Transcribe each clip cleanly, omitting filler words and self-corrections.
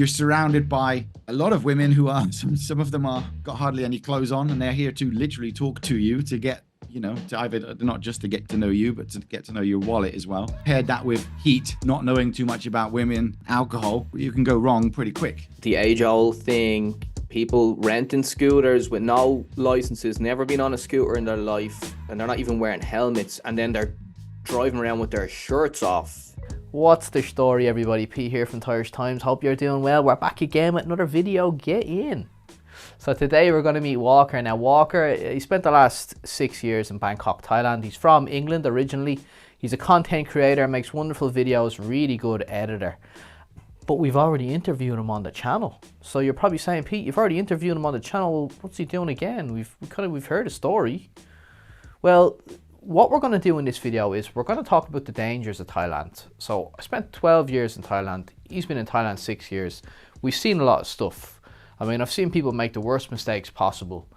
You're surrounded by a lot of women who are, some of them are got hardly any clothes on, and they're here to literally talk to you, to get, to either not just to get to know you, but to get to know your wallet as well. Paired that with heat, not knowing too much about women, alcohol, you can go wrong pretty quick. The age-old thing, people renting scooters with no licenses, never been on a scooter in their life, and they're not even wearing helmets, and then they're driving around with their shirts off. What's the story, everybody? Pete here from Thairish Times. Hope you're doing well. We're back again with another video. Get in. So today we're going to meet Walker. Now Walker, he spent the last 6 years in Bangkok, Thailand. He's from England originally. He's a content creator, makes wonderful videos, really good editor. But we've already interviewed him on the channel. So you're probably saying, Pete, you've already interviewed him on the channel. What's he doing again? We've heard a story. Well, what we're going to do in this video is we're going to talk about the dangers of Thailand. So I spent 12 years in Thailand. He's been in Thailand 6 years. We've seen a lot of stuff. I mean, I've seen people make the worst mistakes possible.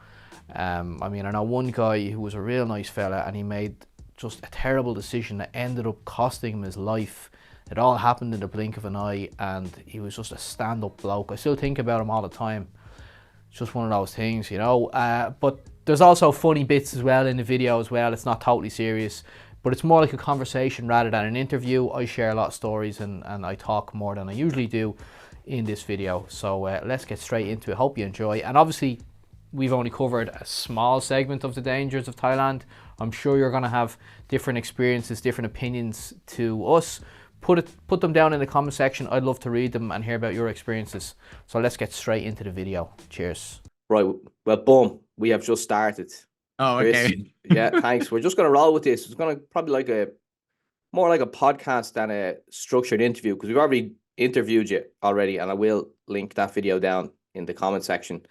I know one guy who was a real nice fella, and he made just a terrible decision that ended up costing him his life. It all happened in the blink of an eye, and he was just a stand-up bloke. I still think about him all the time. It's just one of those things, but there's also funny bits as well in the video as well. It's not totally serious, but it's more like a conversation rather than an interview. I share a lot of stories and I talk more than I usually do in this video. So let's get straight into it. Hope you enjoy. And obviously, we've only covered a small segment of the dangers of Thailand. I'm sure you're going to have different experiences, different opinions to us. Put them down in the comment section. I'd love to read them and hear about your experiences. So let's get straight into the video. Cheers. Right, well, boom, we have just started. Oh, okay. Chris, yeah, thanks. We're just going to roll with this. It's going to probably more like a podcast than a structured interview, because we've already interviewed you already, and I will link that video down in the comment section.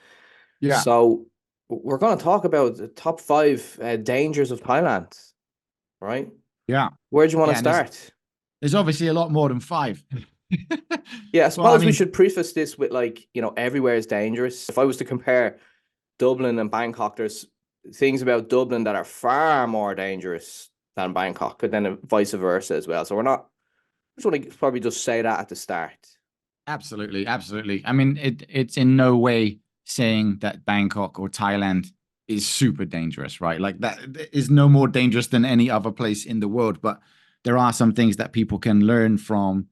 Yeah. So we're going to talk about the top 5 dangers of Thailand, right? Yeah. Where do you want to start? There's obviously a lot more than 5. Yeah, I suppose we should preface this with, everywhere is dangerous. If I was to compare Dublin and Bangkok, there's things about Dublin that are far more dangerous than Bangkok, and then vice versa as well. So I just want to probably just say that at the start. Absolutely, absolutely. I mean, it's in no way saying that Bangkok or Thailand is super dangerous, right? Like, that is no more dangerous than any other place in the world. But there are some things that people can learn from,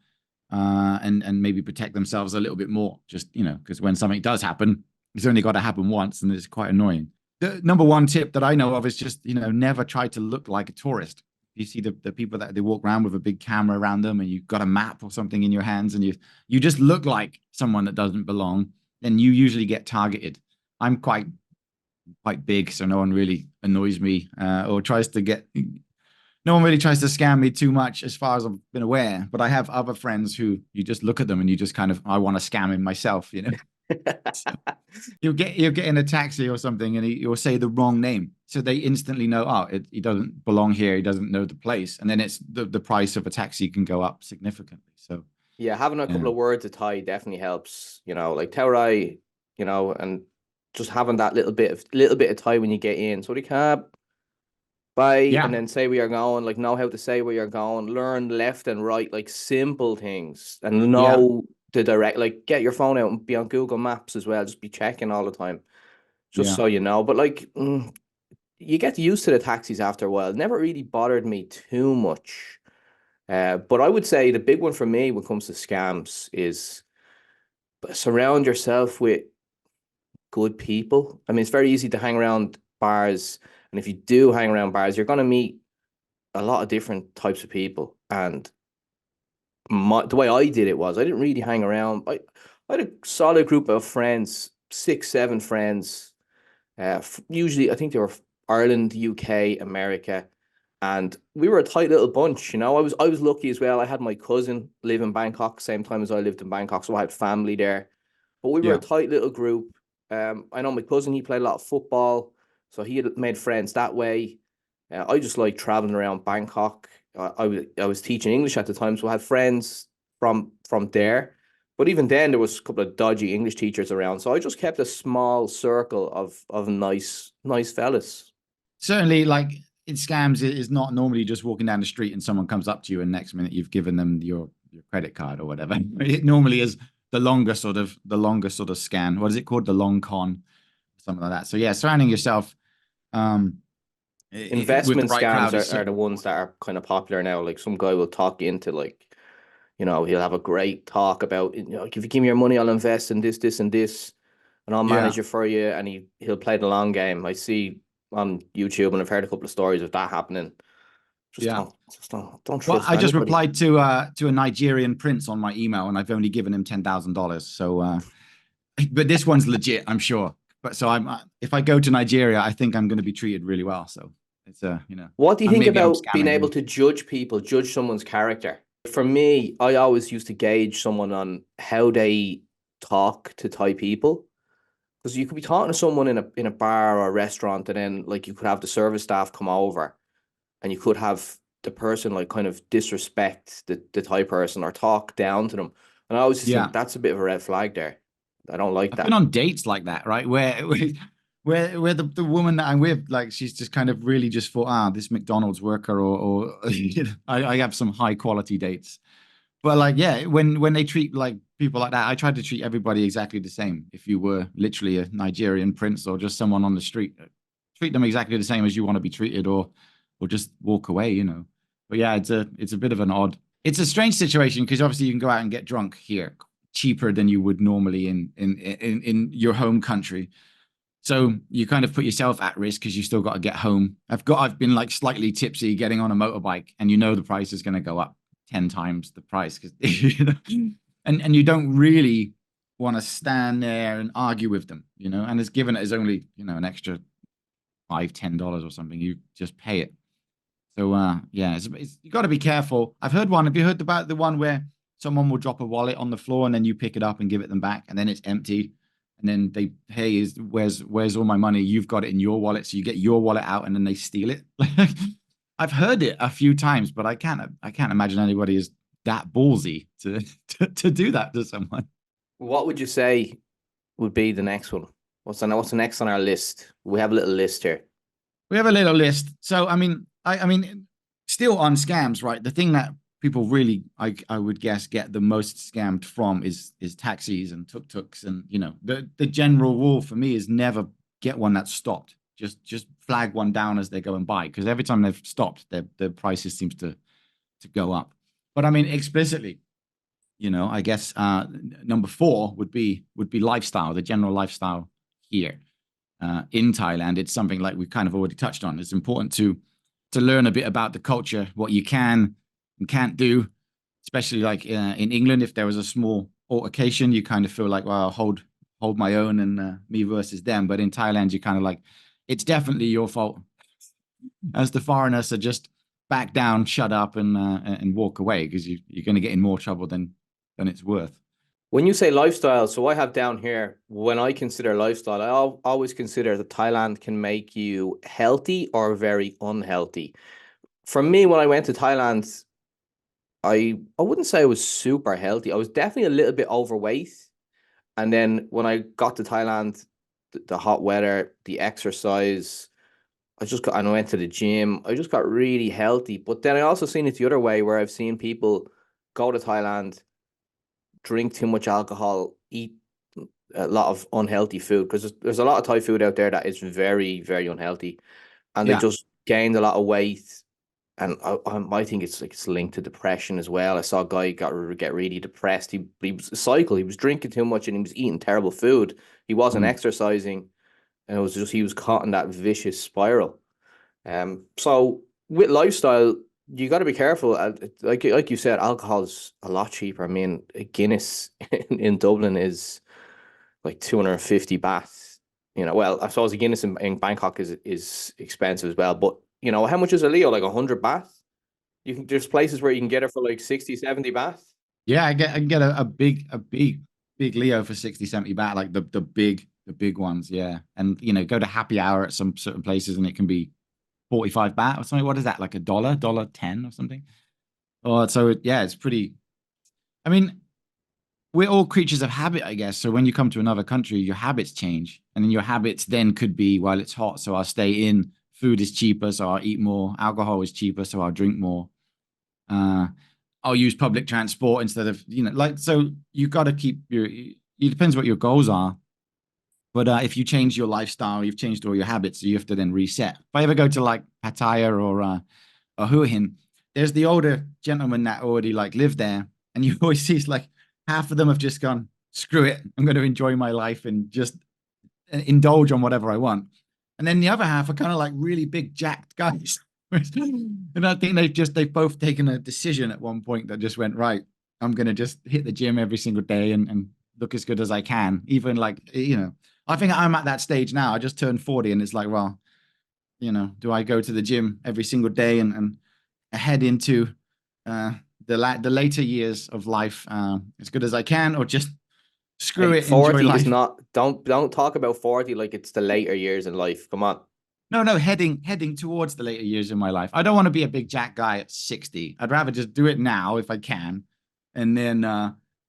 and maybe protect themselves a little bit more, just, because when something does happen, it's only got to happen once, and it's quite annoying. The number one tip that I know of is just, never try to look like a tourist. You see the people that they walk around with a big camera around them, and you've got a map or something in your hands, and you just look like someone that doesn't belong, then you usually get targeted. I'm quite big, so no one really annoys me, or tries to get... No one really tries to scam me too much, as far as I've been aware. But I have other friends who you just look at them and you just kind of, I want to scam him myself, So you'll get in a taxi or something, and you'll say the wrong name, so they instantly know, oh, he doesn't belong here, he doesn't know the place, and then it's the price of a taxi can go up significantly. So yeah, having a couple of words of Thai definitely helps. Like Thairish, and just having that little bit of Thai when you get in. So they can. Bye, and then say where you're going, know how to say where you're going, learn left and right, simple things, and know the direct, get your phone out and be on Google Maps as well, just be checking all the time, just so you know. But you get used to the taxis after a while. It never really bothered me too much, but I would say the big one for me when it comes to scams is surround yourself with good people. I mean, it's very easy to hang around bars. And if you do hang around bars, you're going to meet a lot of different types of people. And the way I did it was, I didn't really hang around. I had a solid group of friends, 6, 7 friends. Usually, I think they were Ireland, UK, America. And we were a tight little bunch, I was lucky as well. I had my cousin live in Bangkok, same time as I lived in Bangkok. So I had family there. But we were a tight little group. I know my cousin, he played a lot of football. So he had made friends that way. I just like traveling around Bangkok. I was teaching English at the time, so I had friends from there. But even then, there was a couple of dodgy English teachers around. So I just kept a small circle of nice fellas. Certainly, in scams, it is not normally just walking down the street and someone comes up to you and next minute you've given them your credit card or whatever. It normally is the longer sort of scan. What is it called? The long con, something like that. So yeah, surrounding yourself um with the Investment right scams crowd is so are the ones that are kind of popular now. Like some guy will talk you into like, he'll have a great talk about, if you give me your money, I'll invest in this, this, and this, and I'll yeah. manage it for you. And he'll play the long game. I see on YouTube, and I've heard a couple of stories of that happening. Yeah. Don't Well, trust I just anybody. replied to a Nigerian prince on my email, and I've only given him $10,000. So, but this one's legit, I'm sure. But so if I go to Nigeria, I think I'm going to be treated really well. So it's What do you and think maybe I'm about being scamming able him. to judge people, judge someone's character? For me, I always used to gauge someone on how they talk to Thai people. Because you could be talking to someone in a bar or a restaurant, and then like you could have the service staff come over, and you could have the person like kind of disrespect the Thai person or talk down to them. And I always just think Yeah. that's a bit of a red flag there. I don't like I've been that. on dates like that, right? Where the woman that I'm with, like, she's just kind of really just thought, this McDonald's worker, or I have some high quality dates. But like, yeah, when they treat like people like that, I try to treat everybody exactly the same. If you were literally a Nigerian prince or just someone on the street, treat them exactly the same as you want to be treated, or just walk away. But yeah, it's a bit of an odd. It's a strange situation because obviously you can go out and get drunk here cheaper than you would normally in your home country. So you kind of put yourself at risk because you still got to get home. I've been like slightly tipsy getting on a motorbike, and the price is going to go up 10 times the price because and you don't really want to stand there and argue with them, and it's given it as only, an extra $5-10 or something. You just pay it. So yeah, you got to be careful. I've heard one. Have you heard about the one where someone will drop a wallet on the floor and then you pick it up and give it them back, and then it's empty, and then they, hey, where's all my money? You've got it in your wallet, so you get your wallet out, and then they steal it. I've heard it a few times, but I can't imagine anybody is that ballsy to do that to someone. What would you say would be the next one? What's the next on our list? We have a little list here. We have a little list. So I mean, still on scams, right? The thing that people really, I would guess, get the most scammed from is taxis and tuk-tuks, and the general rule for me is never get one that's stopped. Just flag one down as they're going by, because every time they've stopped, the prices seems to go up. But I mean, explicitly, I guess number four would be lifestyle, the general lifestyle here in Thailand. It's something like we kind of already touched on. It's important to learn a bit about the culture, what you can and can't do, especially like in England. If there was a small altercation, you kind of feel like, well, I'll hold my own, and me versus them. But in Thailand, you kind of like, it's definitely your fault as the foreigner. So just back down, shut up, and walk away, because you're going to get in more trouble than it's worth. When you say lifestyle, so I have down here, when I consider lifestyle, always consider that Thailand can make you healthy or very unhealthy. For me, when I went to Thailand, I wouldn't say I was super healthy. I was definitely a little bit overweight. And then when I got to Thailand, the hot weather, the exercise, and I went to the gym. I just got really healthy. But then I also seen it the other way, where I've seen people go to Thailand, drink too much alcohol, eat a lot of unhealthy food, because there's a lot of Thai food out there that is very, very unhealthy, and they Yeah. just gained a lot of weight. And I think it's linked to depression as well. I saw a guy get really depressed. He was a cycle. He was drinking too much and he was eating terrible food. He wasn't Mm. exercising, and it was just he was caught in that vicious spiral. So with lifestyle, you got to be careful. Like you said, alcohol's a lot cheaper. I mean, a Guinness in Dublin is like 250 baht. Well, I suppose a Guinness in Bangkok is expensive as well. But how much is a Leo? Like 100 baht? There's places where you can get it for like 60, 70 baht. Yeah, I can get a big Leo for 60-70 baht, like the big ones, yeah. And go to happy hour at some certain places, and it can be 45 baht or something. What is that? Like a dollar 10 or something? Oh, so yeah, it's pretty. I mean, we're all creatures of habit, I guess. So when you come to another country, your habits change. And then your habits then could be, while it's hot, so I'll stay in. Food is cheaper, so I'll eat more. Alcohol is cheaper, so I'll drink more. Uh, I'll use public transport instead of, like, so you got to keep it depends what your goals are. But if you change your lifestyle, you've changed all your habits, so you have to then reset. If I ever go to like Pattaya or Hua Hin, there's the older gentlemen that already like live there, and you always see it's like half of them have just gone, screw it, I'm going to enjoy my life and just indulge on whatever I want. And then the other half are kind of like really big jacked guys. And I think they've both taken a decision at one point that just went, right, I'm gonna just hit the gym every single day and look as good as I can. Even like, I think I'm at that stage now. I just turned 40 and it's like, well, do I go to the gym every single day and head into uh the later years of life as good as I can, or just screw Hey, it, enjoy 40 is life? not, don't talk about 40 like it's the later years in life. Come on. No, no, heading towards the later years in my life. I don't want to be a big jack guy at 60. I'd rather just do it now if I can. And then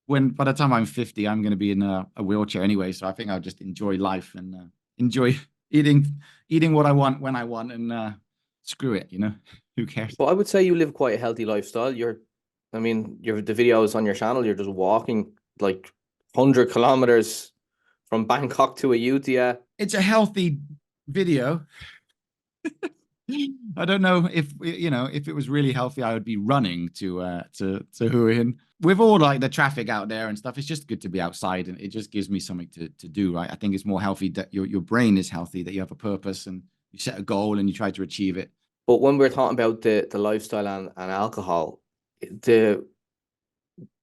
when by the time I'm 50, I'm going to be in a wheelchair anyway. So I think I'll just enjoy life and enjoy eating eating what I want when I want, and screw it, Who cares? But I would say you live quite a healthy lifestyle. I mean, the videos on your channel, you're just walking like 100 kilometers from Bangkok to Ayutthaya. It's a healthy video. I don't know if it was really healthy, I would be running to Hua Hin. With all like the traffic out there and stuff, it's just good to be outside, and it just gives me something to do, right? I think it's more healthy that your brain is healthy, that you have a purpose and you set a goal and you try to achieve it. But when we're talking about the lifestyle and alcohol, the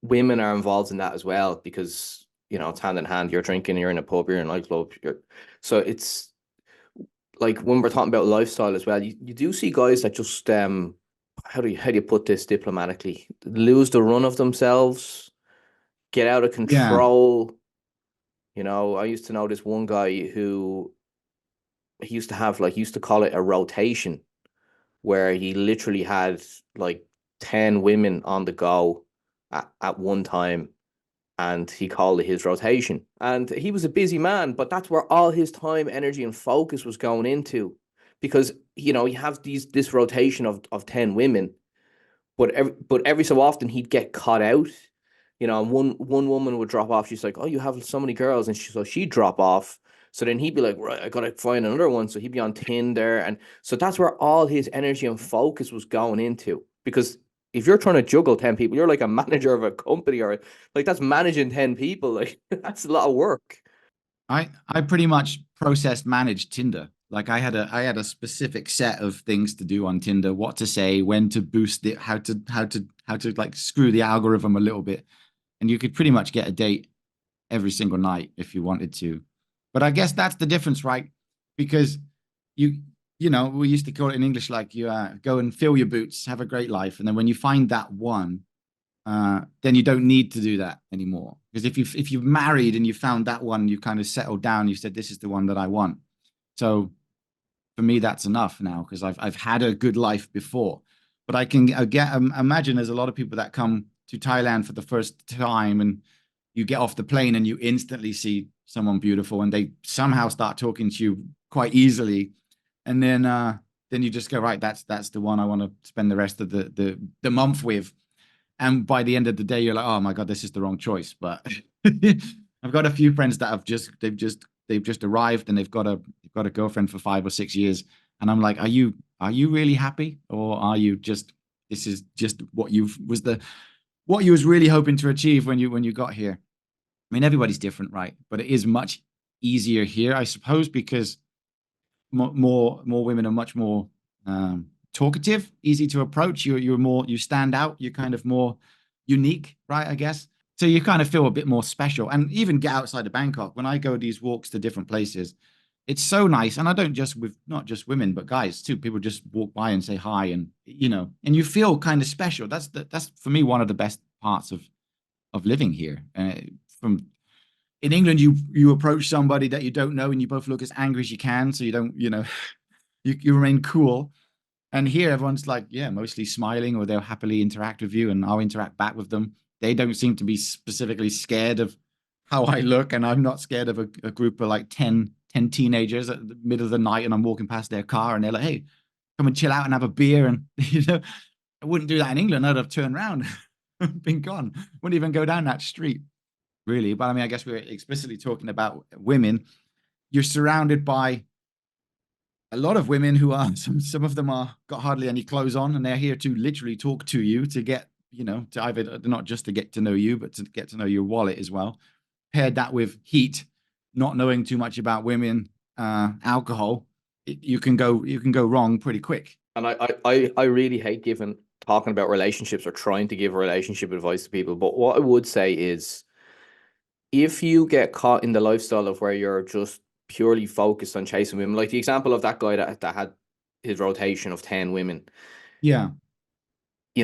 women are involved in that as well because, it's hand in hand. You're drinking, you're in a pub, you're in a nightclub. So it's like when we're talking about lifestyle as well, you do see guys that just how do you put this diplomatically? Lose the run of themselves, get out of Yeah. control. I used to know this one guy who he used to have he used to call it a rotation, where he literally had like 10 women on the go at one time, and he called it his rotation. And he was a busy man, but that's where all his time, energy, and focus was going into. Because, you have this rotation of 10 women, but every so often he'd get caught out, and one woman would drop off. She's like, "Oh, you have so many girls," and so she'd drop off. So then he'd be like, "Right, I gotta find another one." So he'd be on Tinder, and so that's where all his energy and focus was going into. Because if you're trying to juggle 10 people, you're like a manager of a company, or like that's managing 10 people. Like that's a lot of work. I pretty much processed managed Tinder. Like I had a specific set of things to do on Tinder, what to say, when to boost it, how to like screw the algorithm a little bit. And you could pretty much get a date every single night if you wanted to. But I guess that's the difference, right? Because you we used to call it in English like you go and fill your boots, have a great life, and then when you find that one, then you don't need to do that anymore. Because if you've married and you found that one, you kind of settled down. You said, "This is the one that I want." So for me, that's enough now because I've had a good life before. But imagine there's a lot of people that come to Thailand for the first time, and you get off the plane and you instantly see someone beautiful, and they somehow start talking to you quite easily, and then you just go, right, that's the one I want to spend the rest of the month with. And by the end of the day, you're like, oh my God, this is the wrong choice. But I've got a few friends that they've just arrived and they've got a girlfriend for 5 or 6 years. And I'm like, are you really happy? Or are you just this is just what you was really hoping to achieve when you got here? I mean, everybody's different, right? But it is much easier here, I suppose, because more women are much more talkative, easy to approach. You stand out. You're kind of more unique, right? I guess. So you kind of feel a bit more special. And even get outside of Bangkok, when I go these walks to different places, it's so nice. And I don't just with not just women, but guys too. People just walk by and say hi, and you feel kind of special. That's for me one of the best parts of living here. From in England, you approach somebody that you don't know, and you both look as angry as you can, so you don't, you remain cool. And here, everyone's like, yeah, mostly smiling, or they'll happily interact with you, and I'll interact back with them. They don't seem to be specifically scared of how I look, and I'm not scared of a group of like ten teenagers at the middle of the night, and I'm walking past their car, and they're like, hey, come and chill out and have a beer. And I wouldn't do that in England. I'd have turned around. been gone. Wouldn't even go down that street, really. But I mean, I guess we're explicitly talking about women. You're surrounded by a lot of women who are some of them are got hardly any clothes on, and they're here to literally talk to you to get, to either not just to get to know you, but to get to know your wallet as well. Paired that with heat, not knowing too much about women, alcohol, you can go wrong pretty quick. And I really hate talking about relationships or trying to give relationship advice to people. But what I would say is, if you get caught in the lifestyle of where you're just purely focused on chasing women, like the example of that guy that had his rotation of 10 women, Yeah,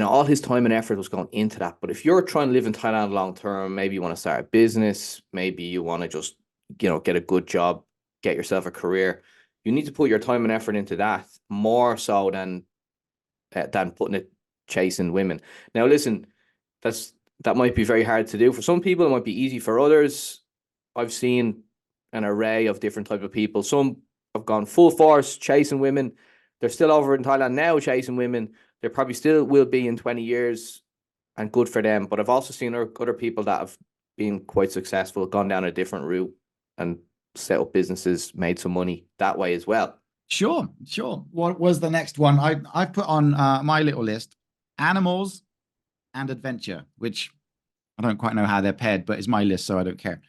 all his time and effort was going into that. But if you're trying to live in Thailand long term, maybe you want to start a business, maybe you want to just, get a good job, get yourself a career, you need to put your time and effort into that more so than putting it chasing women. Now, listen, that might be very hard to do for some people. It might be easy for others. I've seen an array of different type of people. Some have gone full force chasing women. They're still over in Thailand now chasing women. They probably still will be in 20 years, and good for them. But I've also seen other people that have been quite successful, gone down a different route and set up businesses, made some money that way as well. sure, sure. What was the next one? I put on my little list: animals and adventure, which I don't quite know how they're paired, but it's my list, so I don't care.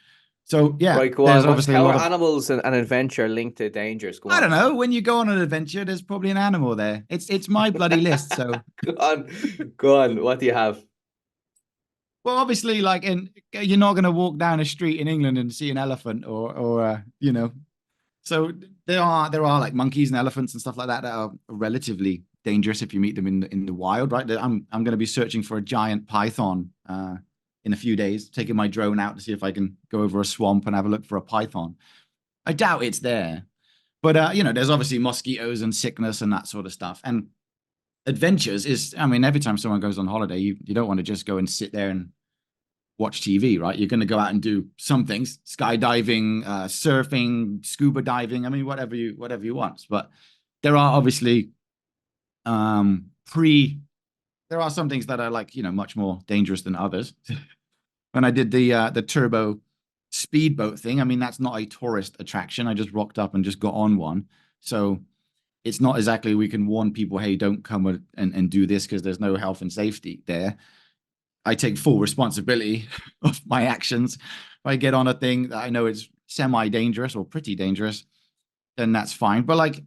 So yeah, Right, go there's on. obviously a How lot are of, animals and adventure linked to dangers? Go I on. don't know. When you go on an adventure, there's probably an animal there. It's my bloody list. So, Go on. Go on. What do you have? well, obviously, like, and you're not going to walk down a street in England and see an elephant or. So there are like monkeys and elephants and stuff like that are relatively dangerous if you meet them in the wild, right? I'm going to be searching for a giant python in a few days, taking my drone out to see if I can go over a swamp and have a look for a python. I doubt it's there, but there's obviously mosquitoes and sickness and that sort of stuff. And adventures is, I mean, every time someone goes on holiday, you don't want to just go and sit there and watch TV, right? You're going to go out and do some things: skydiving, surfing, scuba diving. I mean, whatever you want. But there are obviously pre. There are some things that are like much more dangerous than others. When I did the turbo speedboat thing, I mean that's not a tourist attraction. I just rocked up and just got on one. So it's not exactly we can warn people, hey, don't come and do this because there's no health and safety there. I take full responsibility of my actions. If I get on a thing that I know is semi-dangerous or pretty dangerous, then that's fine. But like,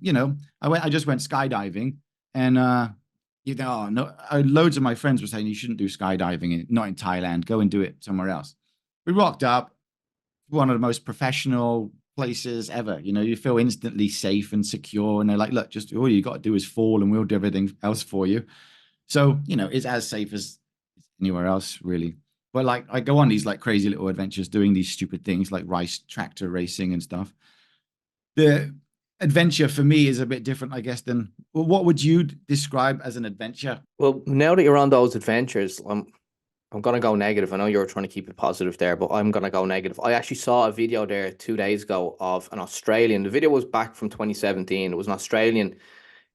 I just went skydiving and no, loads of my friends were saying you shouldn't do skydiving, not in Thailand, go and do it somewhere else. We rocked up, one of the most professional places ever. You feel instantly safe and secure. And they're like, look, just all you got to do is fall and we'll do everything else for you. So, it's as safe as anywhere else, really. But like, I go on these like crazy little adventures doing these stupid things like rice tractor racing and stuff. The adventure for me is a bit different, I guess, than, well, what would you describe as an adventure? Well, now that you're on those adventures, I'm gonna go negative. I know you're trying to keep it positive there, but I'm gonna go negative. I actually saw a video there 2 days ago of an Australian. The video was back from 2017. It was an Australian.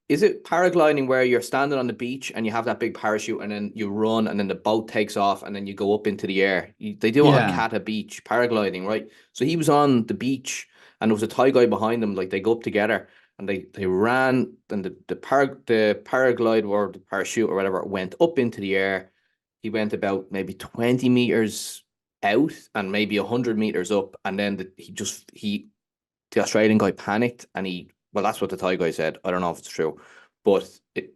Is it paragliding where you're standing on the beach and you have that big parachute and then you run and then the boat takes off and then you go up into the air? They do it on Yeah. Kata Beach, paragliding, right? So he was on the beach and there was a Thai guy behind him. Like they go up together and they ran and the paraglide or the parachute or whatever went up into the air. He went about maybe 20 meters out and maybe 100 meters up, and then the Australian guy panicked and well, that's what the Thai guy said. I don't know if it's true, but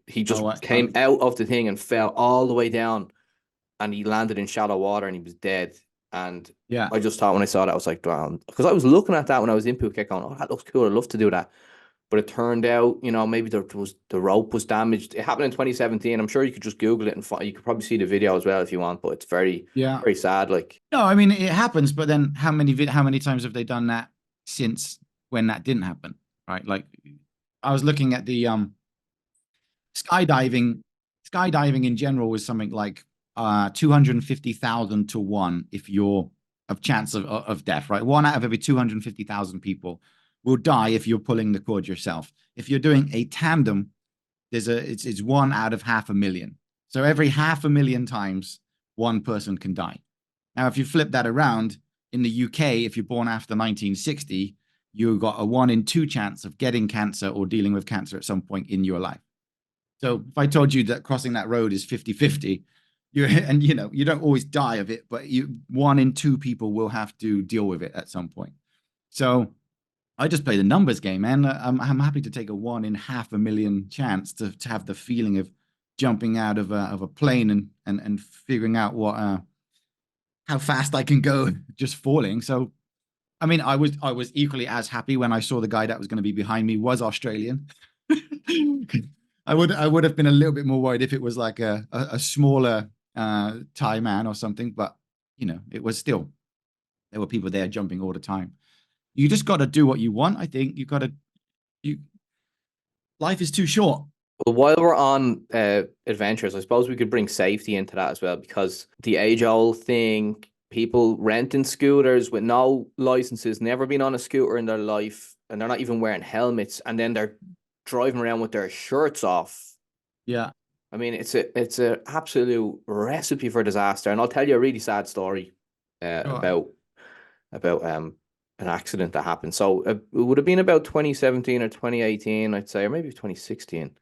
he just Oh, came out of the thing and fell all the way down, and he landed in shallow water and he was dead. And yeah. I just thought when I saw that, I was like, wow, because I was looking at that when I was in Phuket, going, oh, that looks cool. I'd love to do that. But it turned out, maybe the rope was damaged. It happened in 2017. I'm sure you could just Google it and you could probably see the video as well if you want. But it's very, Yeah. very sad. Like, No, I mean it happens, but then how many times have they done that since when that didn't happen? Right? Like I was looking at the skydiving. Skydiving in general is something like 250,000 to 1 if you're of chance of death, right? One out of every 250,000 people will die if you're pulling the cord yourself. If you're doing a tandem, it's one out of 500,000. So every 500,000 times one person can die. Now, if you flip that around, in the UK, if you're born after 1960, you got a 1 in 2 chance of getting cancer or dealing with cancer at some point in your life. So if I told you that crossing that road is 50-50, and you don't always die of it, but 1 in 2 people will have to deal with it at some point. So I just play the numbers game, man. I'm happy to take a 1 in 500,000 chance to have the feeling of jumping out of a plane and figuring out how fast I can go just falling. So I mean, I was equally as happy when I saw the guy that was going to be behind me was Australian. I would have been a little bit more worried if it was like a smaller Thai man or something, but it was still, there were people there jumping all the time. You just got to do what you want. I think you life is too short. Well, while we're on adventures, I suppose we could bring safety into that as well, because the age-old thing, people renting scooters with no licenses, never been on a scooter in their life, and they're not even wearing helmets, and then they're driving around with their shirts off. Yeah. I mean, it's a absolute recipe for disaster. And I'll tell you a really sad story Sure. about an accident that happened. So it would have been about 2017 or 2018, I'd say, or maybe 2016.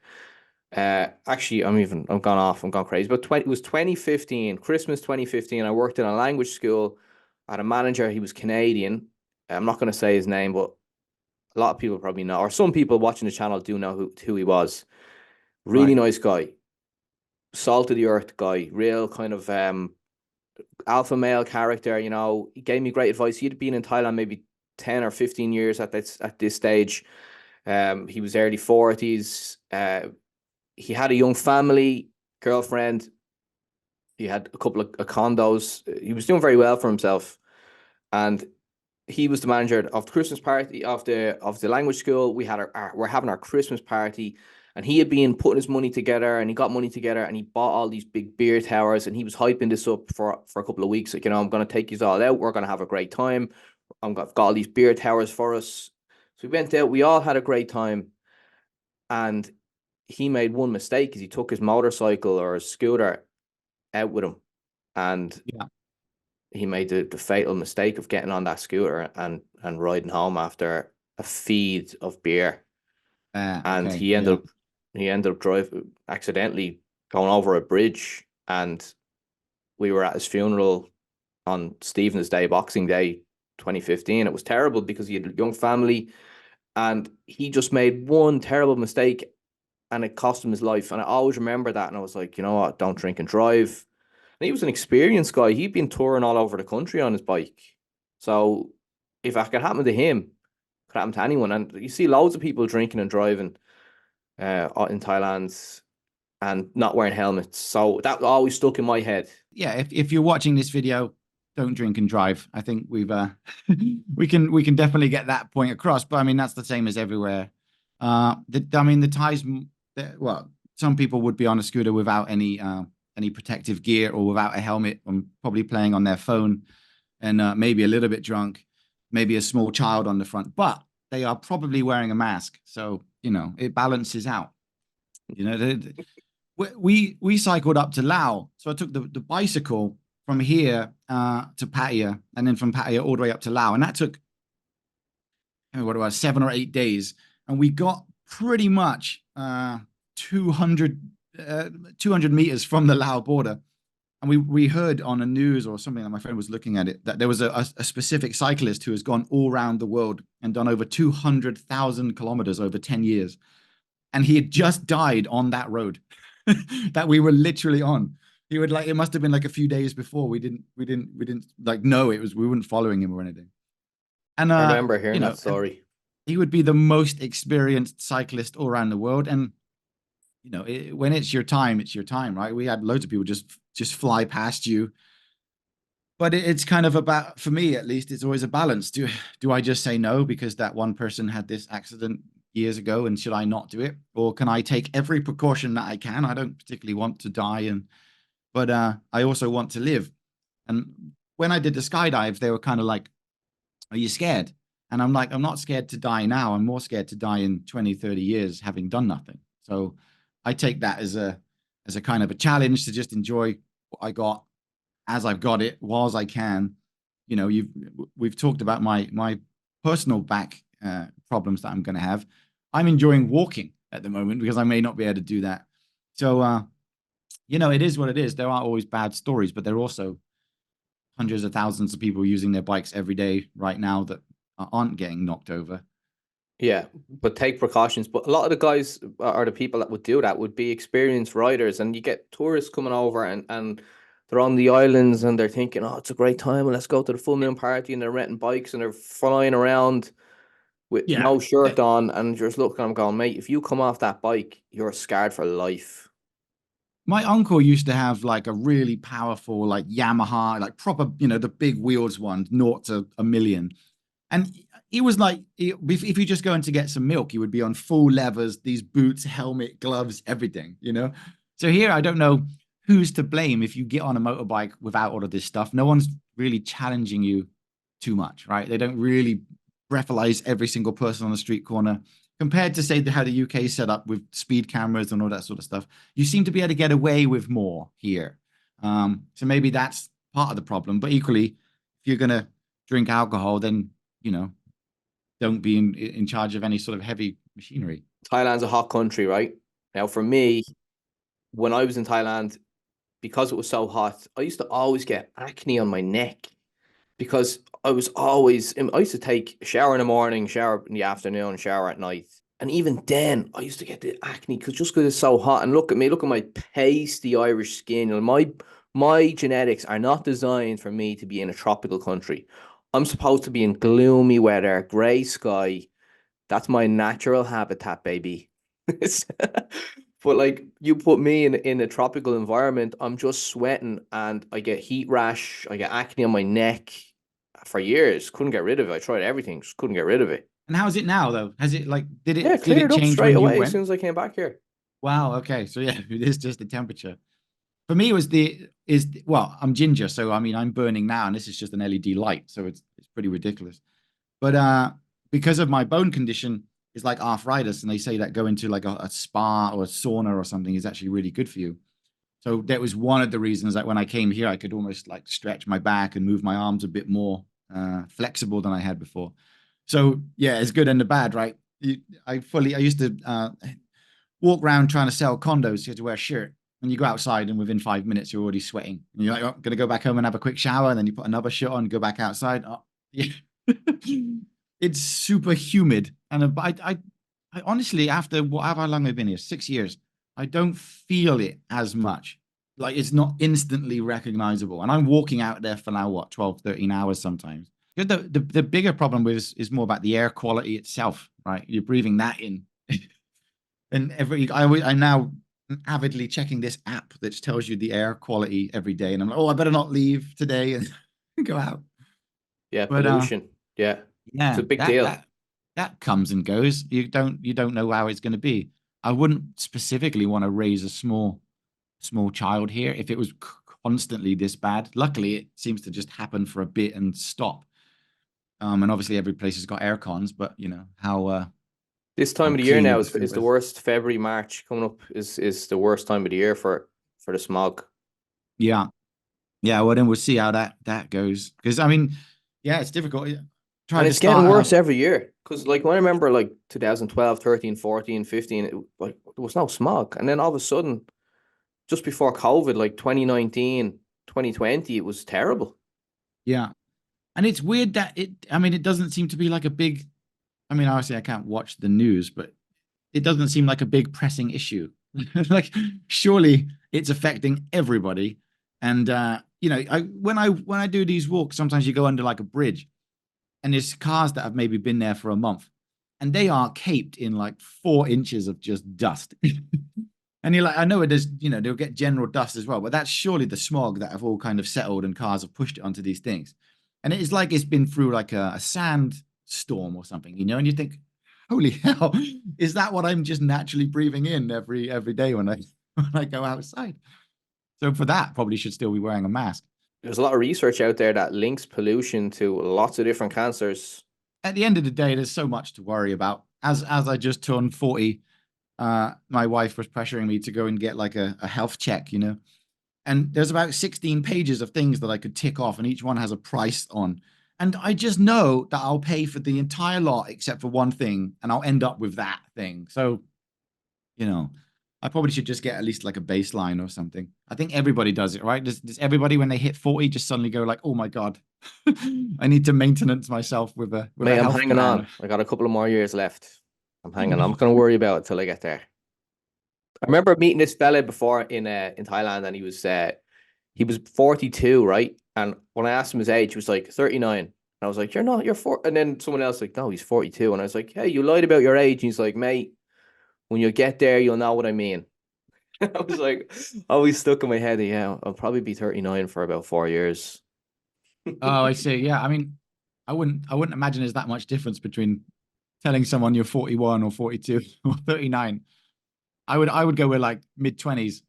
Actually, I'm gone off, I'm gone crazy. But it was 2015, Christmas 2015. I worked in a language school. I had a manager, he was Canadian. I'm not going to say his name, but a lot of people probably know, or some people watching the channel do know who he was. Really Right. nice guy, salt of the earth guy, real kind of alpha male character. He gave me great advice. He'd been in Thailand maybe 10 or 15 years at this stage. He was early 40s. He had a young family, girlfriend. He had a couple of condos. He was doing very well for himself, and he was the manager of the Christmas party of the language school. We're having our Christmas party, and he had been putting his money together, and he got money together, and he bought all these big beer towers, and he was hyping this up for a couple of weeks. Like, I'm going to take you all out. We're going to have a great time. I've got all these beer towers for us. So we went out. We all had a great time, and he made one mistake because he took his motorcycle or his scooter out with him, and Yeah. he made the fatal mistake of getting on that scooter and riding home after a feed of beer, and Okay. he ended Yeah. up driving accidentally going over a bridge, and we were at his funeral on Stephen's Day, Boxing Day 2015. It was terrible because he had a young family, and he just made one terrible mistake, and it cost him his life. And I always remember that, and I was like, you know what, don't drink and drive. And he was an experienced guy. He'd been touring all over the country on his bike. So if that could happen to him, it could happen to anyone. And you see loads of people drinking and driving in Thailand and not wearing helmets. So that always stuck in my head. Yeah. If you're watching this video, don't drink and drive. I think we've we can definitely get that point across. But I mean, that's the same as everywhere. I mean, the Thais. Well, some people would be on a scooter without any protective gear or without a helmet, and probably playing on their phone, and maybe a little bit drunk, maybe a small child on the front, but they are probably wearing a mask, so it balances out. You know, we cycled up to Lao, so I took the bicycle from here to Pattaya, and then from Pattaya all the way up to Lao, and that took what about 7 or 8 days, and we got pretty much 200 200 meters from the Lao border. And we heard on the news or something, that my friend was looking at it, that there was a specific cyclist who has gone all around the world and done over 200,000 kilometers over 10 years. And he had just died on that road that we were literally on. He would it must have been like a few days before. We didn't like know it was, we weren't following him or anything. And I remember hearing that story. he would be the most experienced cyclist all around the world. And when it's your time, it's your time, right? We had loads of people just fly past you, but it's kind of about, for me at least, it's always a balance. Do I just say no because that one person had this accident years ago, and should I not do it, or can I take every precaution that I can? I don't particularly want to die, but I also want to live. And when I did the skydive, they were kind of like, "Are you scared?" And I'm like, "I'm not scared to die now. I'm more scared to die in 20, 30 years having done nothing." So I take that as a kind of a challenge to just enjoy what I got, as I've got it, whilst I can. We've talked about my personal back problems that I'm going to have. I'm enjoying walking at the moment because I may not be able to do that. So, it is what it is. There are always bad stories, but there are also hundreds of thousands of people using their bikes every day right now that aren't getting knocked over. Yeah, but take precautions. But a lot of the guys or the people that would do that would be experienced riders, and you get tourists coming over and they're on the islands and they're thinking, oh, it's a great time, and let's go to the full moon party, and they're renting bikes and they're flying around with Yeah. no shirt on, and you're just looking at them going, mate, if you come off that bike, you're scarred for life. My uncle used to have like a really powerful, like Yamaha, like proper, the big wheels one, 0 to 1 million. And he was like, if you just go in to get some milk, he would be on full levers, these boots, helmet, gloves, everything. So here, I don't know who's to blame if you get on a motorbike without all of this stuff. No one's really challenging you too much, right? They don't really breathalyze every single person on the street corner compared to, say, how the UK is set up with speed cameras and all that sort of stuff. You seem to be able to get away with more here. So maybe that's part of the problem. But equally, if you're going to drink alcohol, then don't be in charge of any sort of heavy machinery. Thailand's a hot country, right? Now, for me, when I was in Thailand, because it was so hot, I used to always get acne on my neck because I used to take a shower in the morning, shower in the afternoon, shower at night. And even then, I used to get the acne because it's so hot. And look at me, look at my pasty Irish skin. My genetics are not designed for me to be in a tropical country. I'm supposed to be in gloomy weather, grey sky. That's my natural habitat, baby. But like you put me in a tropical environment, I'm just sweating and I get heat rash, I get acne on my neck for years. Couldn't get rid of it. I tried everything, just couldn't get rid of it. And how's it now, though? Has it like did Yeah, it did it cleared up change straight when you away as went? soon as I came back here. Wow. Okay. So yeah, it is just the temperature. For me, it was well, I'm ginger, so I mean, I'm burning now, and this is just an LED light, so it's pretty ridiculous. But because of my bone condition, it's like arthritis, and they say that going to like a spa or a sauna or something is actually really good for you. So that was one of the reasons that when I came here, I could almost like stretch my back and move my arms a bit more flexible than I had before. So yeah, it's good and the bad, right? I used to walk around trying to sell condos. You had to wear a shirt, and you go outside, and within 5 minutes, you're already sweating. And you're like, oh, going to go back home and have a quick shower, and then you put another shirt on, go back outside. Oh, yeah. It's super humid, and I honestly, after however long I've been here, 6 years, I don't feel it as much. Like it's not instantly recognizable. And I'm walking out there for now, what, 12, 13 hours sometimes. The bigger problem with is more about the air quality itself, right? You're breathing that in. And I'm now avidly checking this app that tells you the air quality every day. And I'm like, oh, I better not leave today and go out. Yeah, But pollution. Yeah, it's yeah, a big that deal. that that comes and goes. You don't know how it's going to be. I wouldn't specifically want to raise a small child here if it was constantly this bad. Luckily, it seems to just happen for a bit and stop. And obviously every place has got air cons, but This how time of the year clean now it is is filled the with. worst. February, March coming up is the worst time of the year for the smog. Yeah. Yeah, well then we'll see how that goes. Because I mean, yeah, it's difficult. And Tried to it's getting start worse every year. Because like when I remember like 2012, 13, 14, 15, like there was no smog. And then all of a sudden, just before COVID, like 2019, 2020, it was terrible. yeah. And it's weird that I mean, it doesn't seem to be like a big, I mean, obviously I can't watch the news, but it doesn't seem like a big pressing issue. Like surely it's affecting everybody. And when I do these walks, sometimes you go under like a bridge and there's cars that have maybe been there for a month and they are caped in like 4 inches of just dust. And you're like, I know it is, they'll get general dust as well, but that's surely the smog that have all kind of settled and cars have pushed it onto these things. And it's like it's been through like a sand storm or something, and you think, holy hell, is that what I'm just naturally breathing in every day when I when I go outside? So for that, probably should still be wearing a mask. There's a lot of research out there that links pollution to lots of different cancers. At the end of the day, there's so much to worry about. As I just turned 40, my wife was pressuring me to go and get like a health check, And there's about 16 pages of things that I could tick off, and each one has a price on. And I just know that I'll pay for the entire lot except for one thing, and I'll end up with that thing. So, you know, I probably should just get at least like a baseline or something. I think everybody does it, right? Does everybody when they hit 40 just suddenly go like, "Oh my God, I need to maintenance myself with a Mate, I'm health hanging plan." on. I got a couple of more years left. I'm hanging on. I'm not going to worry about it till I get there. I remember meeting this fella before in Thailand, and he was 42, right? And when I asked him his age, he was like 39. And I was like, "You're not, you're four." And then someone else like, "No, he's 42." And I was like, "Hey, you lied about your age." And he's like, "Mate, when you get there, you'll know what I mean." I was like, always stuck in my head. Yeah, I'll probably be 39 for about 4 years. Oh, I see. Yeah, I mean, I wouldn't imagine there's that much difference between telling someone you're 41 or 42 or 39. I would go with like mid 20s.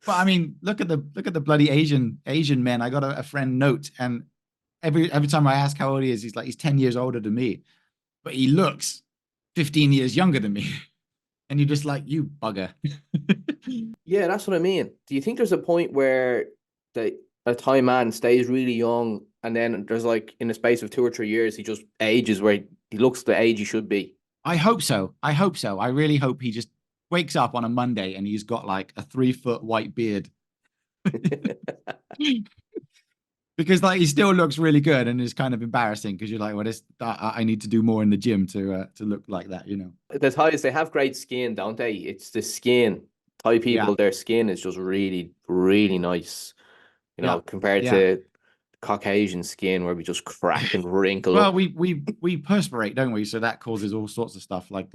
But I mean, look at the bloody Asian men. I got a friend note, and every time I ask how old he is, he's like he's 10 years older than me, but he looks 15 years younger than me. And you're just like, you bugger. Yeah, that's what I mean. Do you think there's a point where a Thai man stays really young, and then there's like in the space of 2 or 3 years, he just ages where he looks the age he should be? I hope so. I hope so. I really hope he just wakes up on a Monday and he's got like a 3 foot white beard. Because like he still looks really good, and it's kind of embarrassing because you're like, well, this I need to do more in the gym to look like that, you know. The Thais, they have great skin, don't they? It's the skin. Thai Yeah, people, their skin is just really, really nice, yeah, compared yeah. to Caucasian skin where we just crack and wrinkle Well, up. we perspirate, don't we? So that causes all sorts of stuff like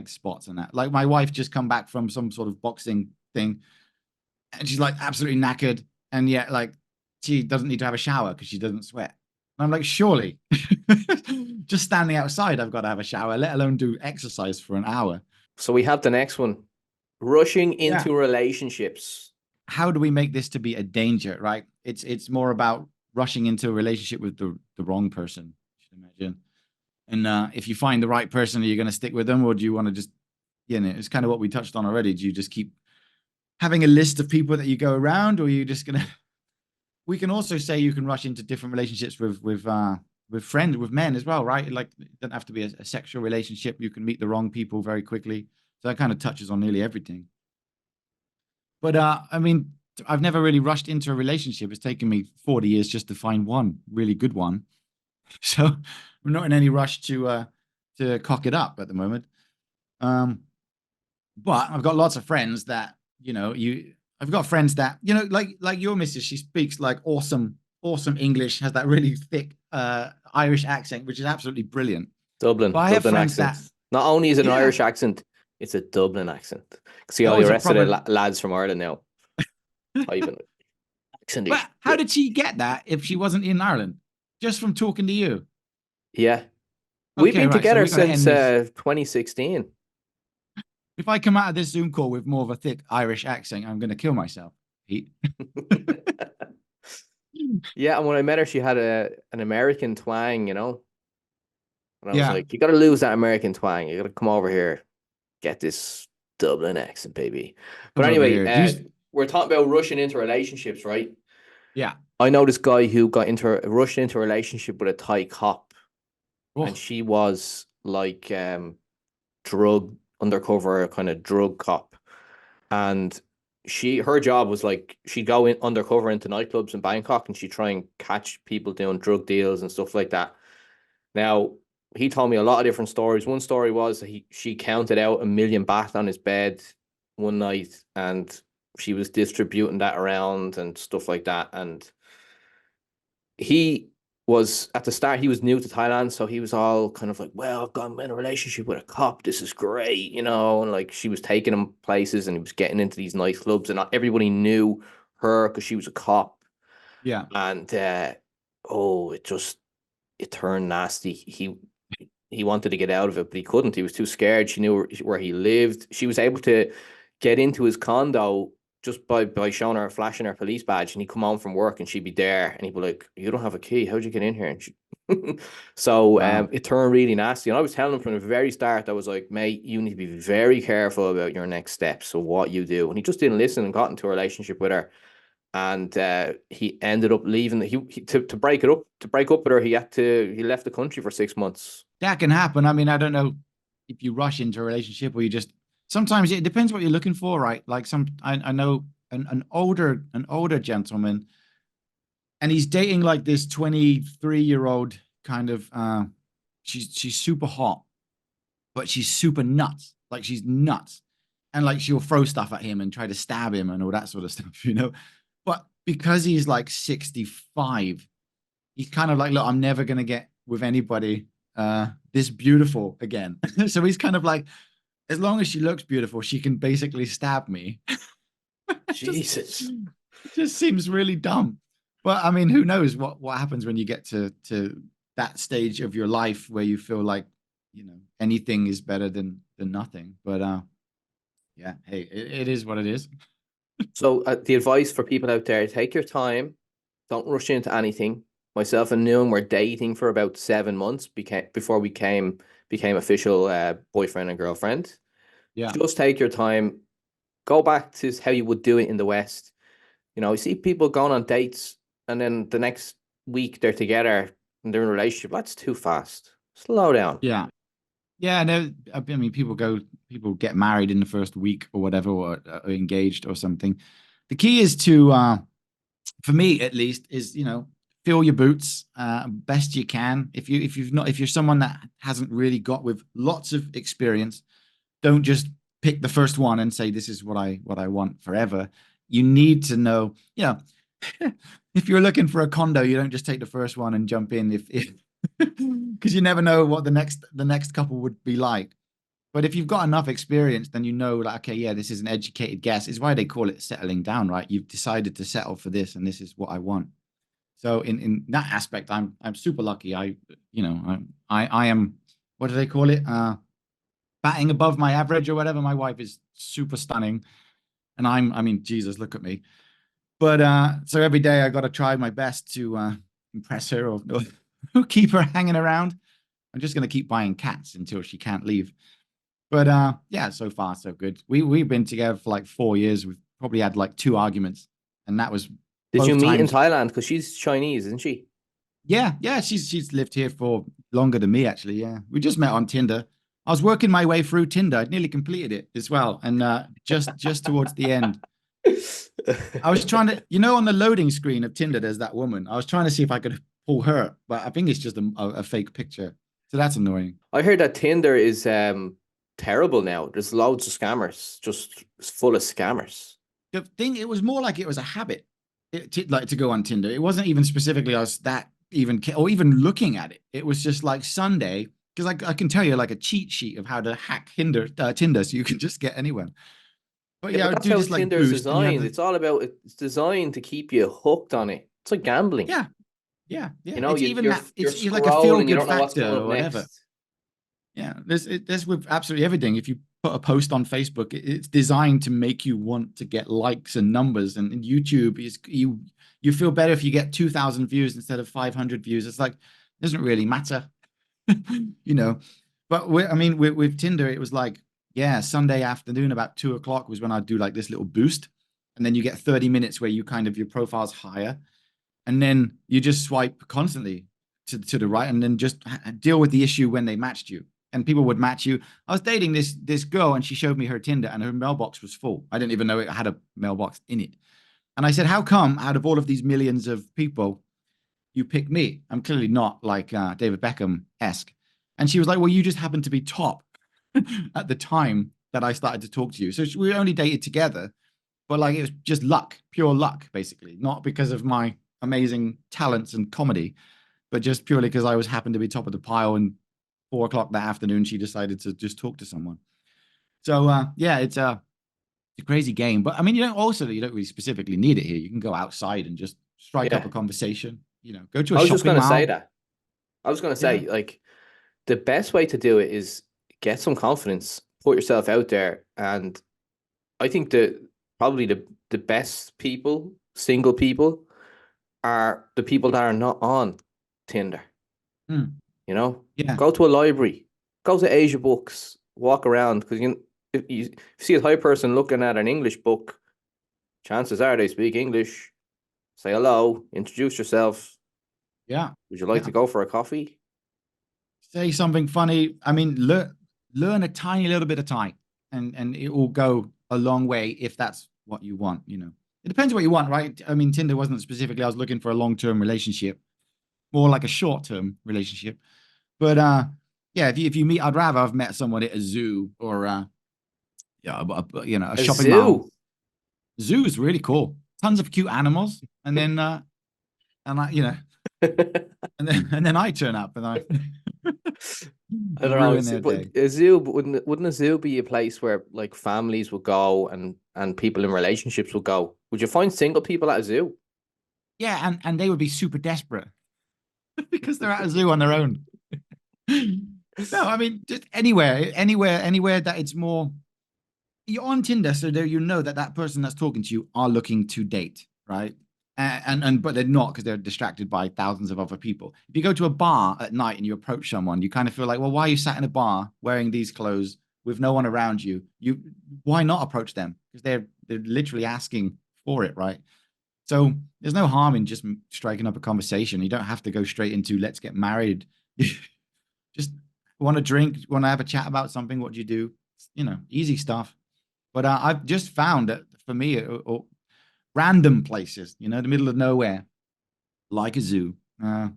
spots and that. Like my wife just come back from some sort of boxing thing, and she's like absolutely knackered, and yet like she doesn't need to have a shower because she doesn't sweat. And I'm like, surely, just standing outside, I've got to have a shower, let alone do exercise for an hour. So we have the next one. Rushing Yeah. into relationships. How do we make this to be a danger, right? It's more about rushing into a relationship with the wrong person, you should imagine. And if you find the right person, are you going to stick with them, or do you want to just, you know, it's kind of what we touched on already. Do you just keep having a list of people that you go around, or are you just gonna? We can also say you can rush into different relationships with friends, with men as well, right? Like it doesn't have to be a sexual relationship. You can meet the wrong people very quickly. So that kind of touches on nearly everything. But I mean, I've never really rushed into a relationship. It's taken me 40 years just to find one really good one. So I'm not in any rush to cock it up at the moment. Um, but I've got lots of friends that, you know, I've got friends that, you know, like your missus, she speaks like awesome English, has that really thick Irish accent, which is absolutely brilliant. But I have Dublin friends accent. that, Not only is it an yeah, Irish accent, it's a Dublin accent. See all the those are rest of the proper. lads from Ireland now typing accent is But how shit. did she get that if she wasn't in Ireland? Just from talking to you. Yeah. We've Okay, been right. So together we got to since end this. 2016. If I come out of this Zoom call with more of a thick Irish accent, I'm going to kill myself, Pete. Yeah, and when I met her, she had an American twang. And I was Yeah. like, you got to lose that American twang. You got to come over here, get this Dublin accent, baby. But Come over anyway, here. we're talking about rushing into relationships, right? Yeah. I know this guy who rushed into a relationship with a Thai cop, and Oh, she was like drug undercover kind of drug cop, and her job was like she'd go in undercover into nightclubs in Bangkok, and she'd try and catch people doing drug deals and stuff like that. Now, he told me a lot of different stories. One story was that she counted out 1 million baht on his bed one night, and she was distributing that around and stuff like that. And he was at the start, he was new to Thailand, so he was all kind of like, "Well, I'm in a relationship with a cop. This is great," and like she was taking him places, and he was getting into these nightclubs, and not everybody knew her because she was a cop. yeah. And oh, it turned nasty. He wanted to get out of it, but he couldn't. He was too scared. She knew where he lived. She was able to get into his condo just by showing her, flashing her police badge, and he'd come home from work and she'd be there, and he'd be like, "You don't have a key. How'd you get in here?" And So Wow. it turned really nasty. And I was telling him from the very start, I was like, mate, you need to be very careful about your next steps of what you do. And he just didn't listen and got into a relationship with her. And he ended up leaving. To break it up, to break up with her, he left the country for 6 months. That can happen. I mean, I don't know if you rush into a relationship or you just sometimes it depends what you're looking for, right? Like I know an older gentleman and he's dating like this 23-year-old kind of she's super hot, but she's super nuts. Like she's nuts. And like she'll throw stuff at him and try to stab him and all that sort of stuff, you know. But because he's like 65, he's kind of like, look, I'm never gonna get with anybody this beautiful again. So he's kind of like, as long as she looks beautiful, she can basically stab me. it just Jesus. it just seems really dumb. But I mean, who knows what happens when you get to that stage of your life where you feel like, anything is better than nothing. But yeah, hey, it is what it is. So the advice for people out there: take your time, don't rush into anything. Myself and Noon were dating for about 7 months before we became official boyfriend and girlfriend. Yeah. Just take your time. Go back to how you would do it in the West. You see people going on dates and then the next week they're together and they're in a relationship. That's too fast. Slow down. Yeah. Yeah, no, I mean, people get married in the first week or whatever, or engaged or something. The key is to, for me at least, is fill your boots best you can. If you're someone that hasn't really got with lots of experience, don't just pick the first one and say this is what I want forever. You need to know, if you're looking for a condo, you don't just take the first one and jump in if because you never know what the next couple would be like. But if you've got enough experience, then like, okay, yeah, this is an educated guess. It's why they call it settling down, right? You've decided to settle for this, and this is what I want. So in that aspect, I'm super lucky. I am, what do they call it? Batting above my average or whatever. My wife is super stunning, and I mean, Jesus, look at me. But so every day I got to try my best to impress her or keep her hanging around. I'm just gonna keep buying cats until she can't leave. But yeah, so far so good. We've been together for like 4 years. We've probably had like two arguments, and that was Did you both meet in times. Thailand? Because she's Chinese, isn't she? Yeah, yeah. She's lived here for longer than me actually. Yeah, we just met on Tinder. I was working my way through Tinder. I'd nearly completed it as well, and just towards the end, I was trying to, on the loading screen of Tinder, there's that woman. I was trying to see if I could pull her, but I think it's just a fake picture. So that's annoying. I heard that Tinder is terrible now. There's loads of scammers, just full of scammers. The thing, it was more like it was a habit, like to go on Tinder. It wasn't even specifically I was that even or even looking at it. It was just like Sunday because I can tell you like a cheat sheet of how to hack Tinder so you can just get anywhere. But Yeah, yeah, I but would that's do how this like Tinder's boost, and you have designed. the It's designed to keep you hooked on it. It's like gambling. yeah, yeah, yeah. You know, It's you, even you're that. you're It's like a feel scrolling, you good don't know what's factor coming or up whatever. next. Yeah, there's with absolutely everything. If you put a post on Facebook, it's designed to make you want to get likes and numbers. And YouTube is you feel better if you get 2,000 views instead of 500 views. It's like doesn't really matter, you know. But I mean, with Tinder, it was like yeah, Sunday afternoon about 2 o'clock was when I'd do like this little boost, and then you get 30 minutes where you kind of your profile's higher, and then you just swipe constantly to the right and then just deal with the issue when they matched you and people would match you. I was dating this girl and she showed me her Tinder and her mailbox was full. I didn't even know it had a mailbox in it. And I said, how come out of all of these millions of people you pick me? I'm clearly not like David Beckham-esque. And she was like, well, you just happen to be top at the time that I started to talk to you. So we only dated together, but like it was just luck, pure luck, basically, not because of my amazing talents and comedy, but just purely because I was happened to be top of the pile. And 4 o'clock that afternoon, she decided to just talk to someone. So yeah, it's a crazy game. But I mean, you don't really specifically need it here. You can go outside and just strike up Yeah. a conversation. Go to a I was just shopping gonna say mall. that. I was gonna Yeah, say, like, the best way to do it is get some confidence, put yourself out there, and I think that probably the best single people, are the people that are not on Tinder. Mm. You know, Yeah. go to a library, go to Asia Books, walk around because if you see a Thai person looking at an English book, chances are they speak English. Say hello, introduce yourself. Yeah. Would you like Yeah. to go for a coffee? Say something funny. I mean, learn a tiny little bit of Thai, and it will go a long way if that's what you want. It depends what you want, right? I mean, Tinder wasn't specifically. I was looking for a long-term relationship, more like a short-term relationship. But yeah, if you meet, I'd rather have met someone at a zoo or yeah, a A shopping mall. zoo. Zoo is really cool. Tons of cute animals, and then and I, and then I turn up and I I don't know, ruin their but day. a zoo, but wouldn't a zoo be a place where like families would go and people in relationships would go? Would you find single people at a zoo? Yeah, and they would be super desperate because they're at a zoo on their own. No, I mean just anywhere that it's more. You're on Tinder, so there you know that that person that's talking to you are looking to date, right? And but they're not because they're distracted by thousands of other people. If you go to a bar at night and you approach someone, you kind of feel like, well, why are you sat in a bar wearing these clothes with no one around you? Why not approach them? Because they're literally asking for it, right? So there's no harm in just striking up a conversation. You don't have to go straight into let's get married. Just want to drink, want to have a chat about something. What do you do? Easy stuff. But I've just found that for me, random places, the middle of nowhere, like a zoo,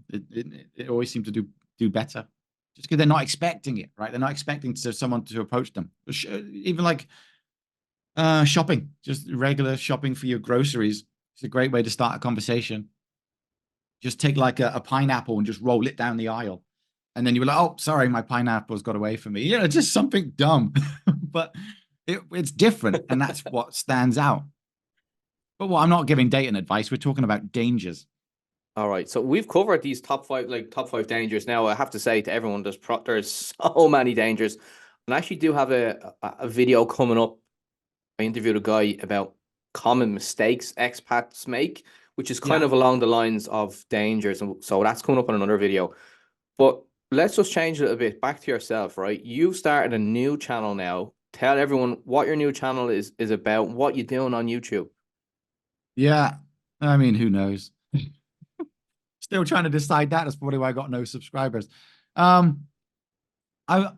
it always seems to do better, just because they're not expecting it, right? They're not expecting someone to approach them. Even like shopping, just regular shopping for your groceries. It's a great way to start a conversation. Just take like a pineapple and just roll it down the aisle. And then you were like, oh, sorry, my pineapple's got away from me. Just something dumb. But it's different. And that's what stands out. But I'm not giving dating advice. We're talking about dangers. All right, so we've covered these top five dangers. Now, I have to say to everyone, there's so many dangers, and I actually do have a video coming up. I interviewed a guy about common mistakes expats make, which is kind Yeah. of along the lines of dangers, and so that's coming up on another video. But let's just change it a bit. Back to yourself, right? You've started a new channel now. Tell everyone what your new channel is about, what you're doing on YouTube. Yeah. I mean, who knows? Still trying to decide that. That's probably why I got no subscribers. Um, I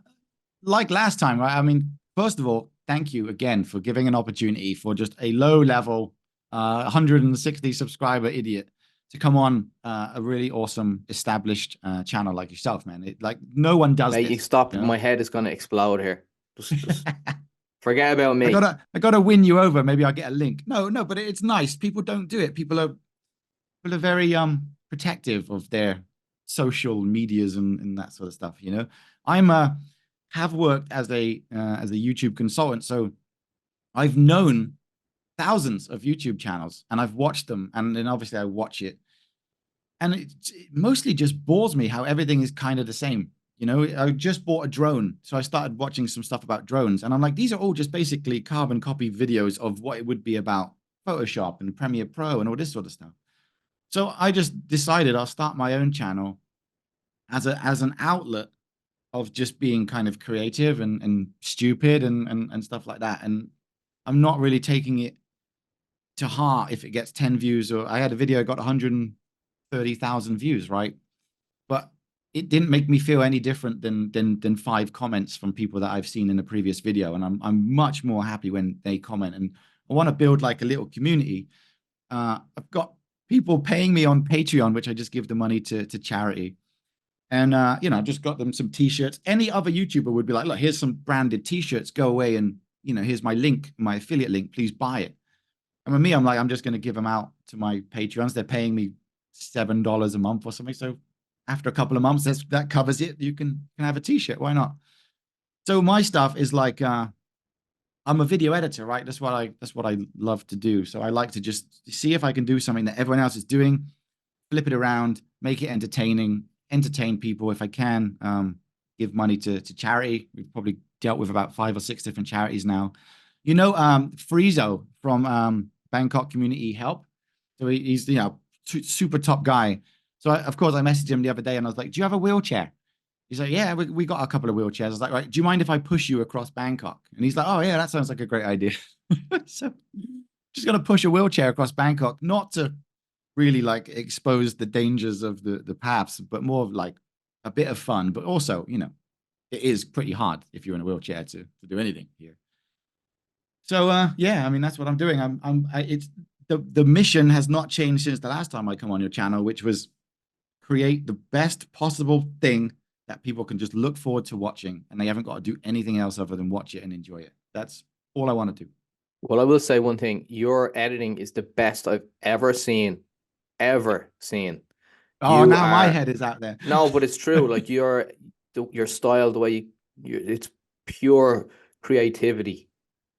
like last time, right? I mean, first of all, thank you again for giving an opportunity for just a low level, 160 subscriber idiot to come on a really awesome established channel like yourself, man. Like no one does Mate, you this, stop. you know. My head is gonna explode here. Just forget about I me. gotta, I gotta win you over. Maybe I'll get a link. No, but it's nice. People don't do it. People are very protective of their social medias and that sort of stuff. I'm have worked as a YouTube consultant, so I've known thousands of YouTube channels and I've watched them, and then obviously I watch it, and it mostly just bores me how everything is kind of the same. I just bought a drone, so I started watching some stuff about drones, and I'm like, these are all just basically carbon copy videos of what it would be about Photoshop and Premiere Pro and all this sort of stuff. So I just decided I'll start my own channel as an outlet of just being kind of creative and stupid and stuff like that. And I'm not really taking it to heart if it gets 10 views, or I had a video got 130,000 views, right? But it didn't make me feel any different than 5 comments from people that I've seen in the previous video. And I'm much more happy when they comment. And I want to build like a little community. I've got people paying me on Patreon, which I just give the money to charity. And I just got them some t-shirts. Any other YouTuber would be like, look, here's some branded t-shirts. Go away and here's my link, my affiliate link. Please buy it. And with me, I'm like, I'm just going to give them out to my Patreons. They're paying me $7 a month or something. So after a couple of months, that covers it. You can have a t-shirt. Why not? So my stuff is like I'm a video editor, right? That's what I love to do. So I like to just see if I can do something that everyone else is doing, flip it around, make it entertaining, entertain people if I can. Give money to charity. We've probably dealt with about 5 or 6 different charities now. Friezo from Bangkok Community Help. So he's super top guy. So of course I messaged him the other day and I was like, do you have a wheelchair? He's like, yeah, we got a couple of wheelchairs. I was like, right, do you mind if I push you across Bangkok? And he's like, oh yeah, that sounds like a great idea. So just gonna push a wheelchair across Bangkok, not to really like expose the dangers of the paths, but more of like a bit of fun. But also, it is pretty hard if you're in a wheelchair to do anything here. So yeah, I mean that's what I'm doing. It's the mission has not changed since the last time I come on your channel, which was create the best possible thing that people can just look forward to watching, and they haven't got to do anything else other than watch it and enjoy it. That's all I want to do. Well, I will say one thing. Your editing is the best I've ever seen. Ever seen. Oh, You now my are head is out there. No, but it's true. Like your style, the way it's pure creativity.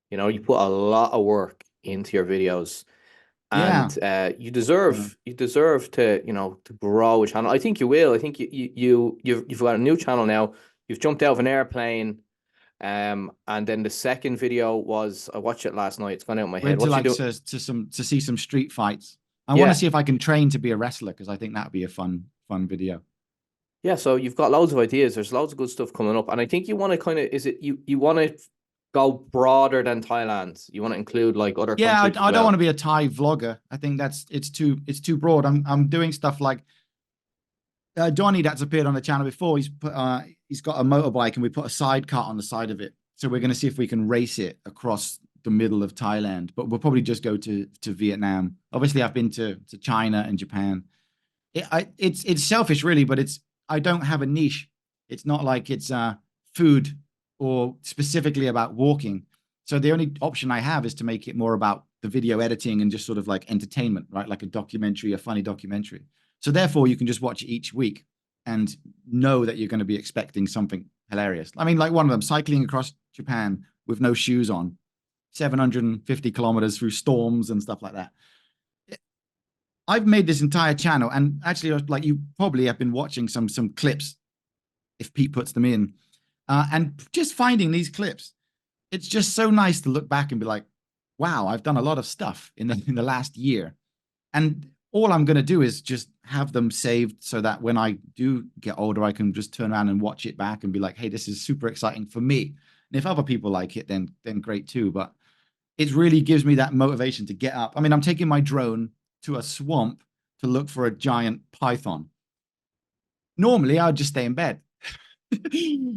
You put a lot of work into your videos, Yeah. and you deserve to grow a channel. I think you will. I think you've got a new channel now. You've jumped out of an airplane. And then the second video was, I watched it last night. It's gone out of my We're head. to What you like do? to see some street fights. I want to Yeah, see if I can train to be a wrestler because I think that'd be a fun video. yeah. So you've got loads of ideas. There's loads of good stuff coming up, and I think you want to kind of is it you want to go broader than Thailand. You want to include like other Yeah, countries as I don't want well. to be a Thai vlogger. I think it's too broad. I'm doing stuff like Donnie that's appeared on the channel before. He's got a motorbike and we put a sidecar on the side of it. So we're going to see if we can race it across the middle of Thailand. But we'll probably just go to Vietnam. Obviously, I've been to China and Japan. It's selfish really, but I don't have a niche. It's not like it's food or specifically about walking. So the only option I have is to make it more about the video editing and just sort of like entertainment, right? Like a documentary, a funny documentary. So therefore, you can just watch it each week and know that you're going to be expecting something hilarious. I mean, like one of them, cycling across Japan with no shoes on, 750 kilometers through storms and stuff like that. I've made this entire channel, and actually, like you probably have been watching some clips if Pete puts them in, and just finding these clips. It's just so nice to look back and be like, "Wow, I've done a lot of stuff in the last year," and all I'm going to do is just have them saved so that when I do get older, I can just turn around and watch it back and be like, "Hey, this is super exciting for me." And if other people like it, then great too. But it really gives me that motivation to get up. I mean, I'm taking my drone to a swamp to look for a giant python. Normally, I would just stay in bed.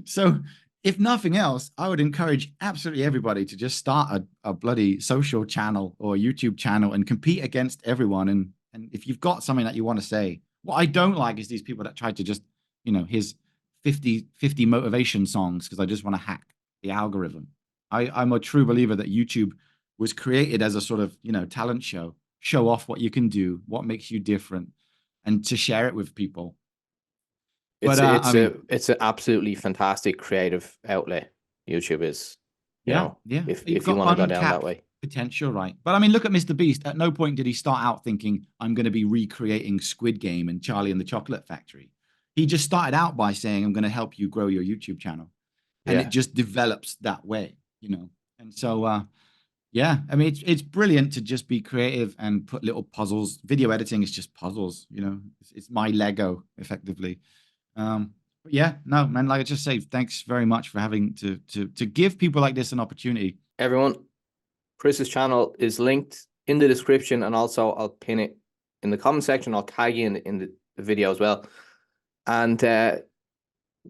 So, if nothing else, I would encourage absolutely everybody to just start a bloody social channel or a YouTube channel and compete against everyone. And if you've got something that you want to say, what I don't like is these people that try to just, his 50 motivation songs because I just want to hack the algorithm. I'm a true believer that YouTube was created as a sort of, talent show off what you can do, what makes you different, and to share it with people. But It's I it's mean, a it's an absolutely fantastic creative outlet. YouTube is, yeah, yeah, you've if you got want to go down that uncapped way. potential, right? But I mean, look at Mr. Beast. At no point did he start out thinking I'm going to be recreating Squid Game and Charlie and the Chocolate Factory. He just started out by saying, "I'm going to help you grow your YouTube channel," and it Yeah. just develops that way. And so, yeah, I mean, it's brilliant to just be creative and put little puzzles. Video editing is just puzzles. It's my Lego effectively. But yeah, no, man, like I just say, thanks very much for having to give people like this an opportunity. Everyone, Chris's channel is linked in the description, and also I'll pin it in the comment section. I'll tag you in the video as well. And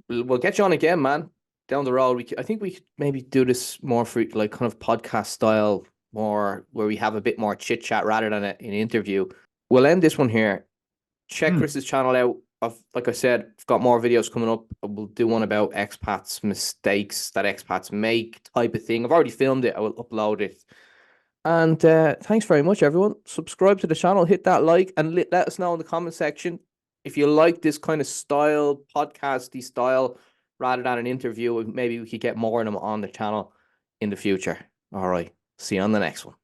we'll get you on again, man. Down the road, I think we could maybe do this more for like kind of podcast style, more where we have a bit more chit chat rather than an interview. We'll end this one here. Check Hmm. Chris's channel out. Like I said, I've got more videos coming up. We'll do one about expats, mistakes that expats make, type of thing. I've already filmed it. I will upload it. And thanks very much, everyone. Subscribe to the channel, hit that like, and let us know in the comment section if you like this kind of style, podcasty style, rather than an interview. Maybe we could get more of them on the channel in the future. All right. See you on the next one.